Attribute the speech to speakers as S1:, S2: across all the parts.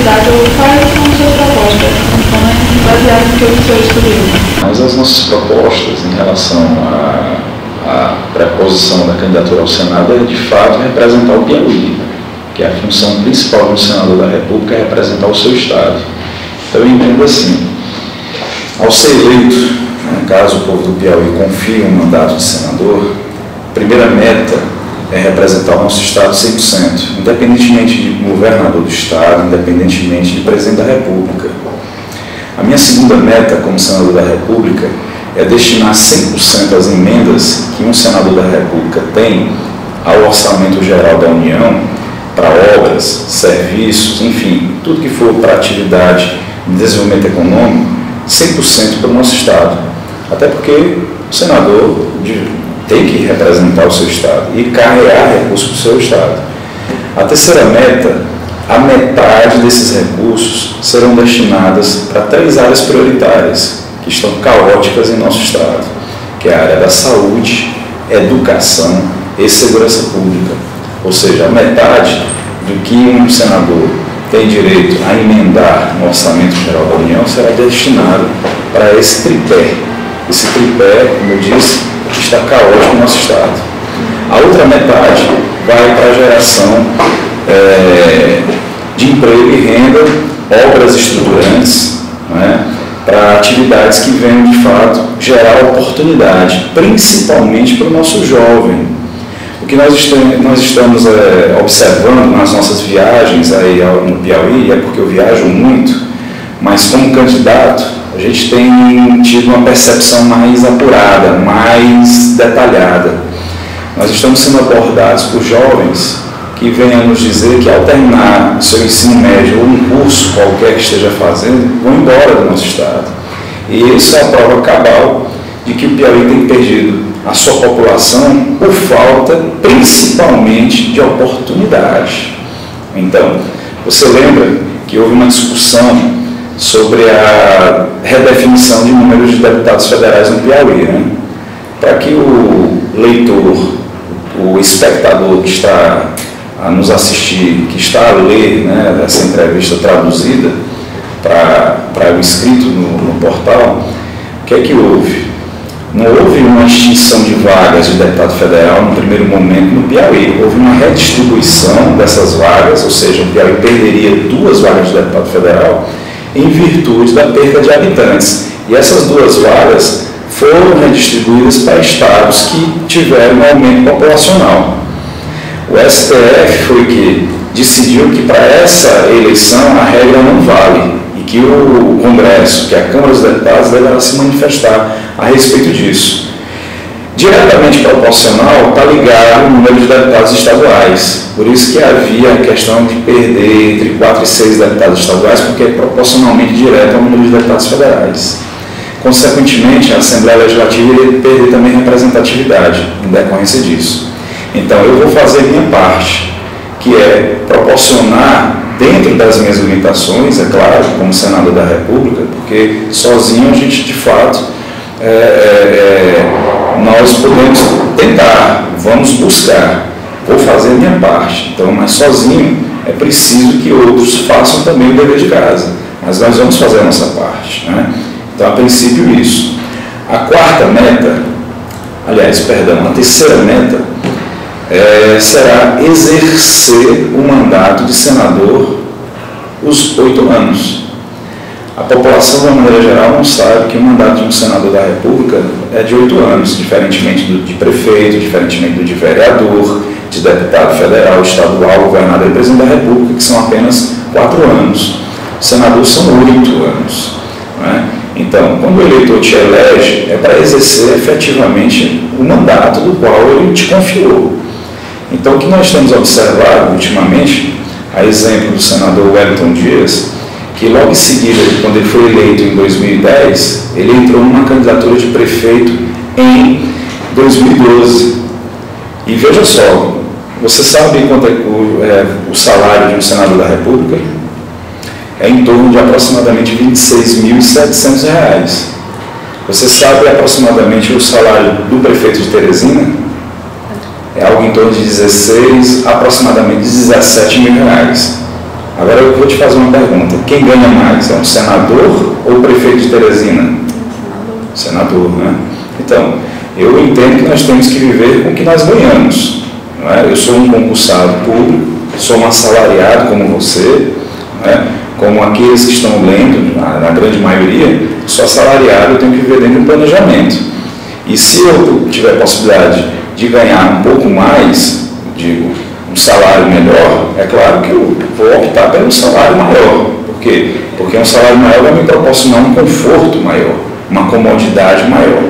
S1: universidade, ou quais são as suas propostas, baseadas no que o senhor estudou?
S2: Mas as nossas propostas em relação à preposição da candidatura ao Senado é, de fato, representar o Piauí, que é a função principal do senador da República, é representar o seu Estado. Então, eu entendo assim, ao ser eleito, no caso o povo do Piauí confia um mandato de senador, a primeira meta é representar o nosso Estado 100%, independentemente de governador do Estado, independentemente de presidente da República. A minha segunda meta como senador da República é destinar 100% das emendas que um senador da República tem ao orçamento geral da União para obras, serviços, enfim, tudo que for para atividade de desenvolvimento econômico, 100% para o nosso Estado. Até porque o senador tem que representar o seu Estado e carregar recursos para o seu Estado. A terceira meta, a metade desses recursos serão destinadas para 3 áreas prioritárias que estão caóticas em nosso Estado, que é a área da saúde, educação e segurança pública. Ou seja, a metade do que um senador tem direito a emendar no Orçamento Geral da União será destinado para esse tripé. Esse tripé, como eu disse, está caótico no nosso Estado. A outra metade vai para a geração de emprego e renda, obras estruturantes, né, para atividades que venham, de fato, gerar oportunidade, principalmente para o nosso jovem. O que nós estamos observando nas nossas viagens aí no Piauí, é porque eu viajo muito, mas como candidato, a gente tem tido uma percepção mais apurada, mais detalhada. Nós estamos sendo abordados por jovens que vêm a nos dizer que, ao terminar o seu ensino médio ou um curso qualquer que esteja fazendo, vão embora do nosso Estado. E isso é a prova cabal de que o Piauí tem perdido a sua população por falta, principalmente, de oportunidade. Então, você lembra que houve uma discussão sobre a redefinição de números de deputados federais no Piauí, né? Para que o leitor, o espectador que está a nos assistir, que está a ler, né, essa entrevista traduzida para o inscrito no portal, o que é que houve? Não houve uma extinção de vagas de deputado federal no primeiro momento no Piauí. Houve uma redistribuição dessas vagas, ou seja, o Piauí perderia 2 vagas de deputado federal em virtude da perda de habitantes. E essas 2 vagas foram redistribuídas para estados que tiveram um aumento populacional. O STF foi que decidiu que para essa eleição a regra não vale e que o Congresso, que a Câmara dos Deputados, deverá se manifestar a respeito disso. Diretamente proporcional está ligado o número de deputados estaduais. Por isso que havia a questão de perder entre 4 e 6 deputados estaduais, porque é proporcionalmente direto ao número de deputados federais. Consequentemente, a Assembleia Legislativa iria perder também representatividade em decorrência disso. Então, eu vou fazer minha parte, que é proporcionar, dentro das minhas limitações, é claro, como senador da República, porque sozinho a gente, de fato, nós podemos tentar, vamos buscar, vou fazer minha parte. Então, mas sozinho é preciso que outros façam também o dever de casa, mas nós vamos fazer a nossa parte, né? Então, a princípio, isso. A terceira meta será exercer o mandato de senador os 8 anos. A população, de uma maneira geral, não sabe que o mandato de um senador da República é de 8 anos, diferentemente do de prefeito, diferentemente do de vereador, de deputado federal, estadual, governador e presidente da República, que são apenas 4 anos. Os senadores são 8 anos. Não é? Então, quando o eleitor te elege, é para exercer efetivamente o mandato do qual ele te confiou. Então, o que nós temos observado ultimamente, a exemplo do senador Wellington Dias, que logo em seguida, quando ele foi eleito em 2010, ele entrou numa candidatura de prefeito em 2012. E veja só, você sabe quanto é o salário de um senador da República? É em torno de aproximadamente R$ 26.700. Você sabe aproximadamente o salário do prefeito de Teresina? É algo em torno de 16, aproximadamente R$ 17 mil. Agora eu vou te fazer uma pergunta. Quem ganha mais? É um senador ou o prefeito de Teresina? Senador, né? Então, eu entendo que nós temos que viver com o que nós ganhamos. Não é? Eu sou um concursado público, sou um assalariado como você, não é? Como aqueles que estão lendo, na grande maioria, sou assalariado, eu tenho que viver dentro de um planejamento. E se eu tiver a possibilidade de ganhar um pouco mais, digo, um salário melhor, é claro que eu vou optar pelo salário maior. Por quê? Porque um salário maior vai me proporcionar um conforto maior, uma comodidade maior.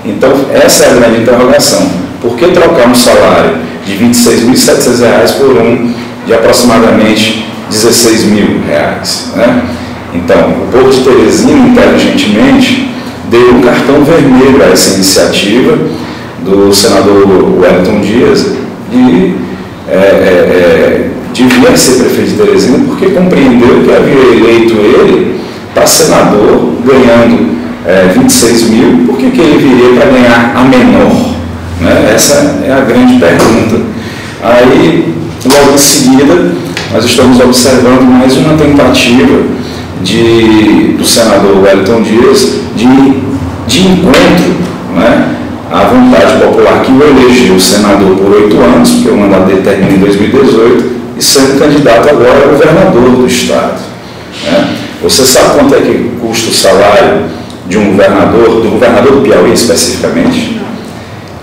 S2: Então, essa é a grande interrogação. Por que trocar um salário de R$ 26.700 por um de aproximadamente R$ 16.000? Né? Então, o povo de Teresina, inteligentemente, deu um cartão vermelho a essa iniciativa do senador Wellington Dias de devia ser prefeito de Teresina, porque compreendeu que havia eleito ele para senador, ganhando 26 mil, por que ele viria para ganhar a menor? Né? Essa é a grande pergunta. Aí, logo em seguida, nós estamos observando mais uma tentativa do senador Wellington Dias de encontro, né, à vontade popular que o elegeu senador por 8 anos, porque o mandato dele termina em 2018, e sendo candidato agora a governador do estado. Né? Você sabe quanto é que custa o salário de um governador, do governador do Piauí especificamente?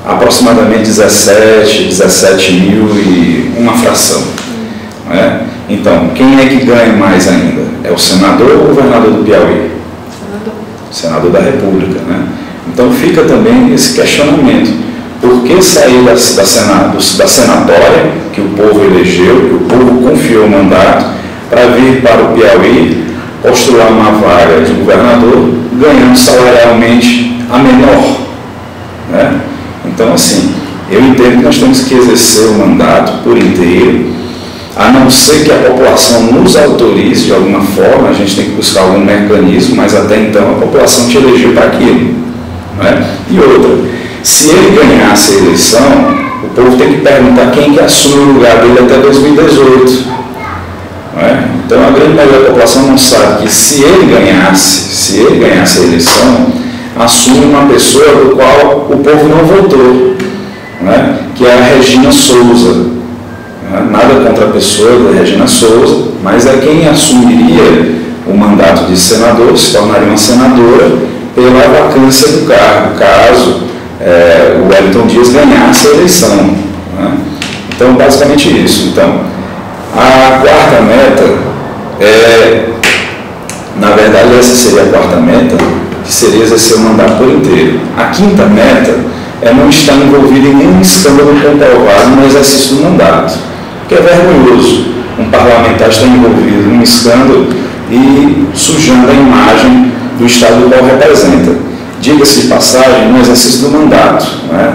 S2: Aproximadamente 17 mil e uma fração. Né? Então, quem é que ganha mais ainda? É o senador ou o governador do Piauí? Senador da República, né? Então fica também esse questionamento. Por que sair da senatória, que o povo elegeu, que o povo confiou o mandato, para vir para o Piauí, postular uma vaga de governador, ganhando salarialmente a menor? Né? Então, assim, eu entendo que nós temos que exercer o mandato por inteiro, a não ser que a população nos autorize de alguma forma, a gente tem que buscar algum mecanismo, mas até então a população te elegeu para aquilo. Né? E outra, se ele ganhasse a eleição, o povo tem que perguntar quem que assume o lugar dele até 2018. Né? Então a grande maioria da população não sabe que se ele ganhasse a eleição, assume uma pessoa do qual o povo não votou, né? Que é a Regina Souza. Nada contra a pessoa da Regina Souza, mas é quem assumiria o mandato de senador, se tornaria uma senadora pela vacância do cargo, caso o Wellington Dias ganhasse a eleição. Né? Então, basicamente isso. Então, a quarta meta na verdade, essa seria a quarta meta, que seria exercer o mandato por inteiro. A quinta meta é não estar envolvido em nenhum escândalo comprovado no exercício do mandato. Que é vergonhoso um parlamentar estar envolvido num escândalo e sujando a imagem do Estado do qual representa. Diga-se de passagem, no exercício do mandato, né?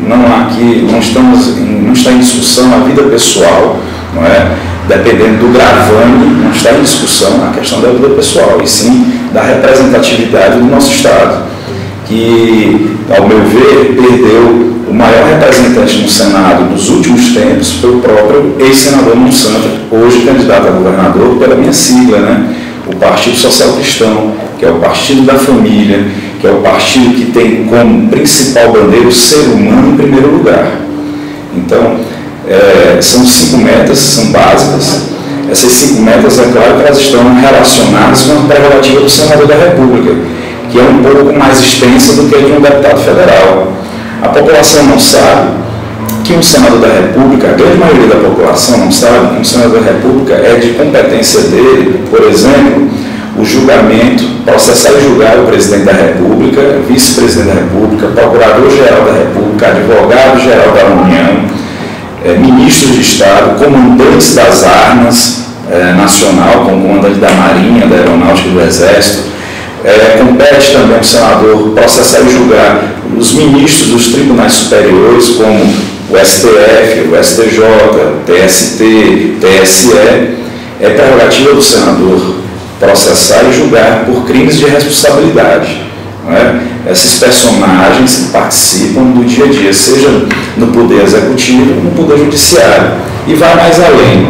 S2: Não está em discussão a vida pessoal, não é? Dependendo do gravame, não está em discussão a questão da vida pessoal, e sim da representatividade do nosso Estado, que, ao meu ver, perdeu o maior representante no Senado dos últimos tempos foi o próprio ex-senador Monsanto, hoje candidato a governador pela minha sigla, né? O Partido Social Cristão, que é o partido da família, que é o partido que tem como principal bandeira o ser humano em primeiro lugar. Então, são 5 metas, são básicas. Essas 5 metas, é claro que elas estão relacionadas com a prerrogativa do senador da República, que é um pouco mais extensa do que a de um deputado federal. A população não sabe que um senador da República, a grande maioria da população não sabe que um senador da República é de competência dele, por exemplo, o julgamento, processar e julgar o presidente da República, vice-presidente da República, procurador-geral da República, advogado-geral da União, ministros de Estado, comandantes das armas nacional, como comandante da Marinha, da Aeronáutica e do Exército. Compete também ao senador processar e julgar os ministros dos tribunais superiores, como o STF, o STJ, TST, TSE. É prerrogativa do senador processar e julgar por crimes de responsabilidade. Não é? Esses personagens que participam do dia a dia, seja no Poder Executivo ou no Poder Judiciário. E vai mais além.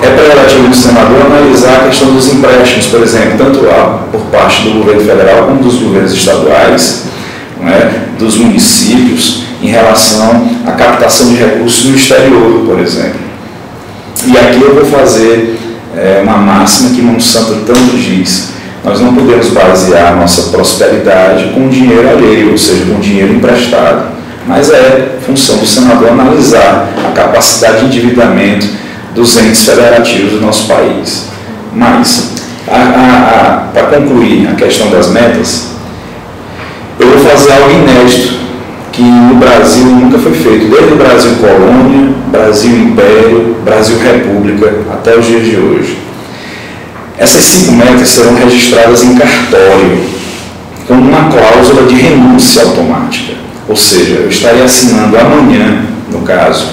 S2: é prerrogativa do senador analisar a questão dos empréstimos, por exemplo, tanto por parte do governo federal como dos governos estaduais, né, dos municípios, em relação à captação de recursos no exterior, por exemplo. E aqui eu vou fazer uma máxima que Monsanto tanto diz: nós não podemos basear a nossa prosperidade com dinheiro alheio, ou seja, com dinheiro emprestado. Mas é função do senador analisar a capacidade de endividamento dos entes federativos do nosso país. Mas, para concluir a questão das metas, eu vou fazer algo inédito, que no Brasil nunca foi feito, desde o Brasil Colônia, Brasil Império, Brasil República, até os dias de hoje. Essas 5 metas serão registradas em cartório, com uma cláusula de renúncia automática. Ou seja, eu estaria assinando amanhã, no caso,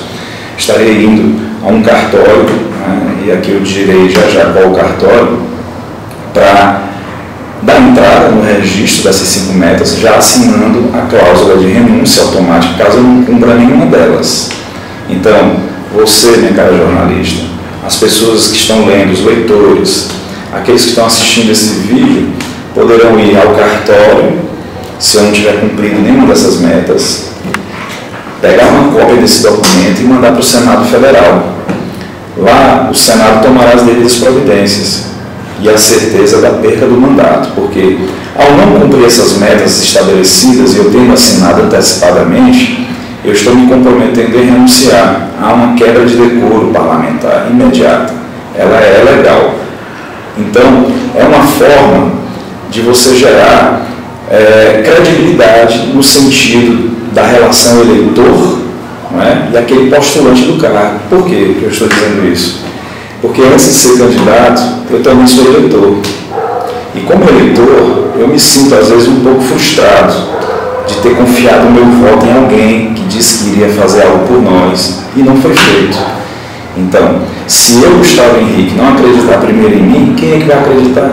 S2: estaria indo a um cartório, né, e aqui eu direi já qual o cartório, para dar entrada no registro dessas 5 metas, já assinando a cláusula de renúncia automática, caso eu não cumpra nenhuma delas. Então, você, minha cara jornalista, as pessoas que estão lendo, os leitores, aqueles que estão assistindo esse vídeo, poderão ir ao cartório, se eu não tiver cumprido nenhuma dessas metas, pegar uma cópia desse documento e mandar para o Senado Federal. Lá, o Senado tomará as devidas providências e a certeza da perca do mandato, porque ao não cumprir essas metas estabelecidas e eu tendo assinado antecipadamente, eu estou me comprometendo em renunciar a uma quebra de decoro parlamentar imediata. Ela é legal. Então, é uma forma de você gerar credibilidade no sentido da relação eleitor, não é? E aquele postulante do cargo. Por que eu estou dizendo isso? Porque antes de ser candidato, eu também sou eleitor. E como eleitor, eu me sinto às vezes um pouco frustrado de ter confiado o meu voto em alguém que disse que iria fazer algo por nós e não foi feito. Então, se eu, Gustavo Henrique, não acreditar primeiro em mim, quem é que vai acreditar?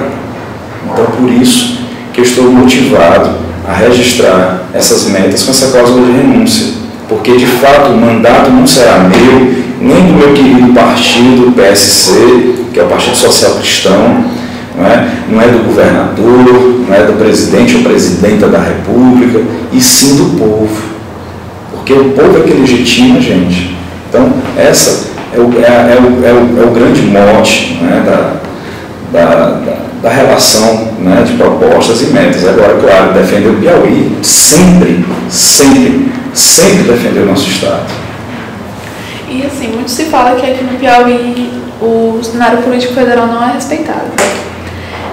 S2: Então, por isso que eu estou motivado a registrar essas metas com essa cláusula de renúncia, porque de fato o mandato não será meu, nem do meu querido partido, PSC, que é o Partido Social Cristão, não é do governador, não é do presidente ou presidenta da República, e sim do povo, porque o povo é que legitima a gente. Então, essa é o grande mote, né, da relação, né, de propostas e metas. Agora, claro, defender o Piauí, sempre defender o nosso Estado.
S1: E assim, muito se fala que aqui no Piauí o cenário político federal não é respeitado.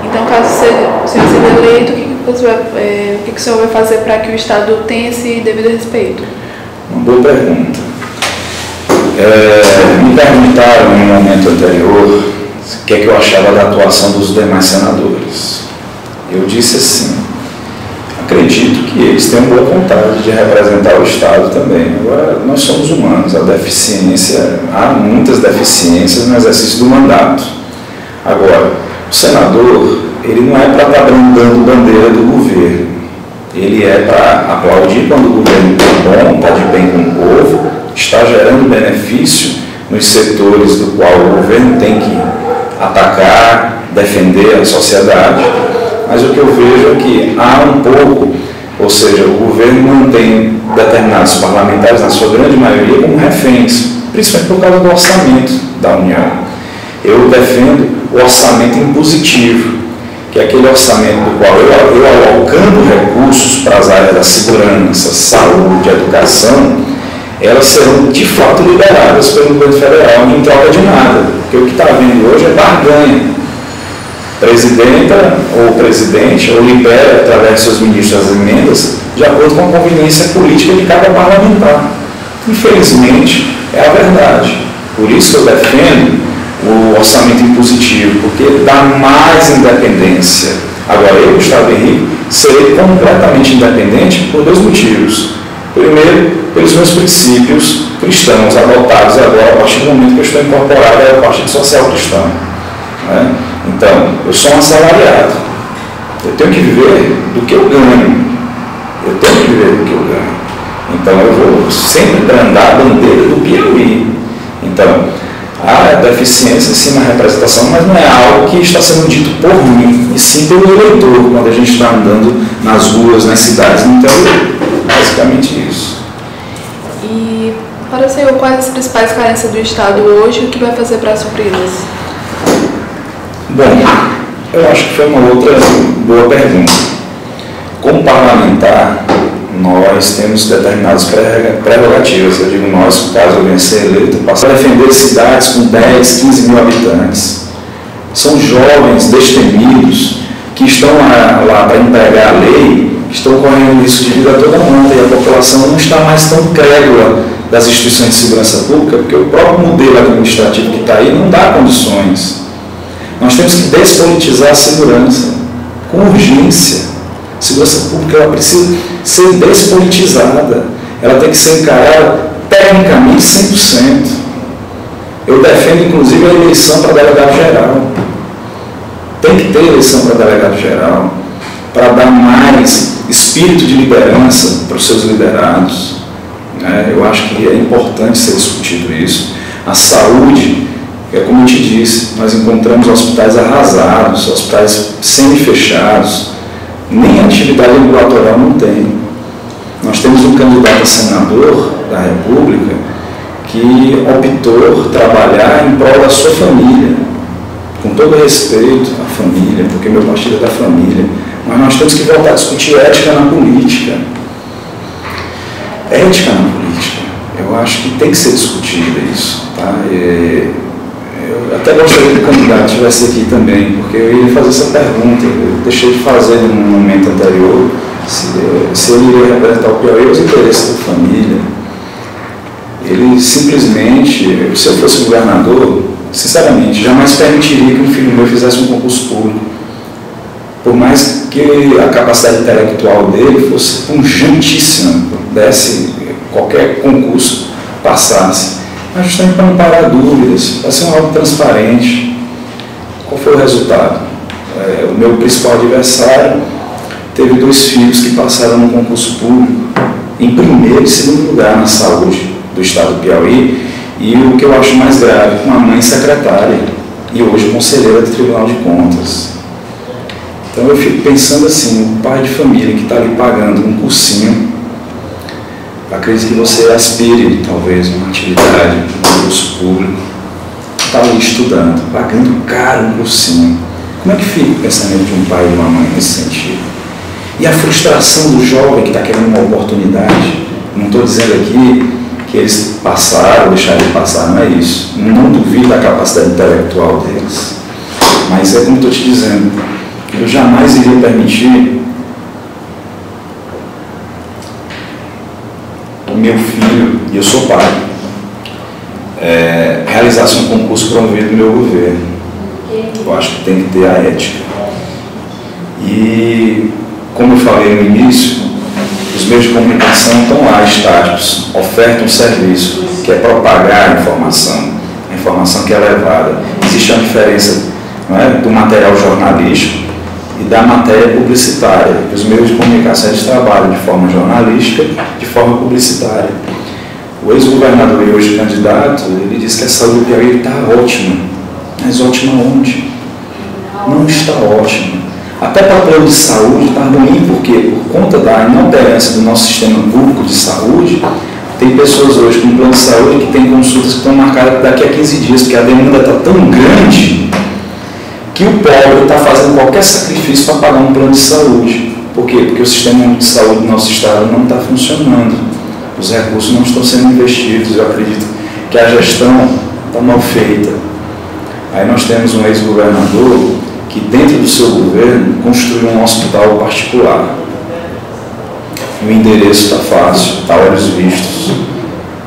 S1: Então, caso o senhor seja eleito, o que o senhor vai fazer para que o Estado tenha esse devido respeito?
S2: Uma boa pergunta. Me perguntaram em um momento anterior o que é que eu achava da atuação dos demais senadores. Eu disse assim: acredito que eles têm boa vontade de representar o Estado também. Agora, nós somos humanos, há muitas deficiências no exercício do mandato. Agora, o senador, ele não é para estar brindando bandeira do governo, ele é para aplaudir quando o governo está bom, está de bem com o povo, está gerando benefício nos setores do qual o governo tem que atacar, defender a sociedade. Mas o que eu vejo é que há um pouco, ou seja, o governo mantém determinados parlamentares, na sua grande maioria, como reféns, principalmente por causa do orçamento da União. Eu defendo o orçamento impositivo, que é aquele orçamento do qual eu alocando recursos para as áreas da segurança, saúde, educação, elas serão de fato liberadas pelo governo federal em troca de nada, porque o que está havendo hoje é barganha. Presidenta ou presidente ou libera através de seus ministros as emendas de acordo com a conveniência política de cada parlamentar. Infelizmente, é a verdade. Por isso que eu defendo o orçamento impositivo, porque dá mais independência. Agora, eu, Gustavo Henrique, serei completamente independente por 2 motivos. Primeiro, pelos meus princípios cristãos, adotados agora a partir do momento que eu estou incorporado ao Partido Social Cristão. Né? Então, eu sou um assalariado. Eu tenho que viver do que eu ganho. Então, eu vou sempre brandar a bandeira do Piauí. Então, Há deficiência sim na representação, mas não é algo que está sendo dito por mim, e sim pelo eleitor, quando a gente está andando nas ruas, nas cidades, no interior. Basicamente isso.
S1: E para o senhor, quais as principais carências do Estado hoje e o que vai fazer para supri-las?
S2: Bom, eu acho que foi uma outra boa pergunta. Como parlamentar, nós temos determinadas prerrogativas. Eu digo nós, caso eu venha ser eleito, passar a defender cidades com 10, 15 mil habitantes. São jovens destemidos que estão lá para empregar a lei, que estão correndo risco de vida a toda monta, e a população não está mais tão crédula das instituições de segurança pública, porque o próprio modelo administrativo que está aí não dá condições. Nós temos que despolitizar a segurança, com urgência. A segurança pública ela precisa ser despolitizada, ela tem que ser encarada tecnicamente 100%. Eu defendo, inclusive, a eleição para delegado-geral. Tem que ter eleição para delegado-geral, para dar mais espírito de liderança para os seus liderados. Eu acho que é importante ser discutido isso. A saúde, como eu te disse, nós encontramos hospitais arrasados, hospitais semi-fechados, nem atividade ambulatorial não tem. Nós temos um candidato a senador da República que optou trabalhar em prol da sua família, com todo respeito à família, porque meu partido é da família, mas nós temos que voltar a discutir ética na política. Ética na política, eu acho que tem que ser discutido isso, tá? Eu até gostaria que o candidato estivesse aqui também, porque eu ia fazer essa pergunta, eu deixei de fazer no momento anterior, se ele iria representar o Piauí os interesses da família. Ele simplesmente, se eu fosse governador, sinceramente, jamais permitiria que um filho meu fizesse um concurso público. Por mais que a capacidade intelectual dele fosse pungentíssima, desse qualquer concurso passasse. Mas justamente para não parar dúvidas, para ser algo transparente. Qual foi o resultado? O meu principal adversário teve 2 filhos que passaram no concurso público, em primeiro e segundo lugar na saúde do estado do Piauí, e o que eu acho mais grave, uma mãe secretária e hoje conselheira do Tribunal de Contas. Então eu fico pensando assim, o pai de família que está ali pagando um cursinho, acredito que você aspire talvez uma atividade, um curso público, está ali estudando, pagando caro um cursinho. Como é que fica o pensamento de um pai e uma mãe nesse sentido? E a frustração do jovem que está querendo uma oportunidade, não estou dizendo aqui que eles passaram, deixaram de passar, não é isso. Não duvido da capacidade intelectual deles. Mas é como estou te dizendo, eu jamais iria permitir o meu filho, e eu sou pai, realizasse um concurso promovido no meu governo. Eu acho que tem que ter a ética. E, como eu falei no início, os meios de comunicação estão lá estáticos, ofertam um serviço, que é propagar a informação que é levada. Existe uma diferença, não é, do material jornalístico e da matéria publicitária. Os meios de comunicação eles trabalham de forma jornalística, de forma publicitária. O ex-governador e hoje candidato, ele disse que a saúde do Piauí está ótima. Mas ótima onde? Não está ótima. Até para o plano de saúde está ruim, porque por conta da inoperância do nosso sistema público de saúde, tem pessoas hoje com plano de saúde que tem consultas que estão marcadas daqui a 15 dias, porque a demanda está tão grande que o pobre está fazendo qualquer sacrifício para pagar um plano de saúde. Por quê? Porque o sistema de saúde do nosso estado não está funcionando. Os recursos não estão sendo investidos. Eu acredito que a gestão está mal feita. Aí nós temos um ex-governador que dentro do seu governo construiu um hospital particular. O endereço está fácil, está olhos vistos,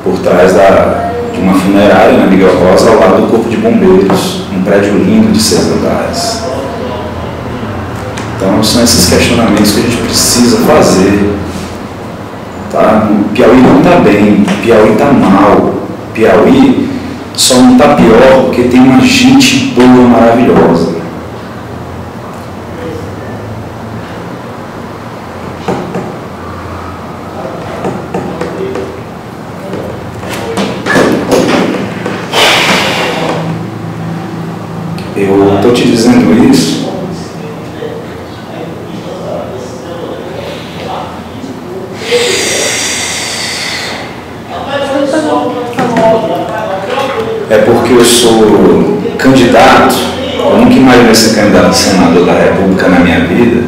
S2: por trás de uma funerária na Miguel Rosa, ao lado do Corpo de Bombeiros, um prédio lindo de 6 andares. Então são esses questionamentos que a gente precisa fazer. Tá? O Piauí não está bem, o Piauí está mal, o Piauí só não está pior porque tem uma gente boa, maravilhosa. é porque eu sou candidato, eu nunca imaginei ser candidato a senador da República na minha vida,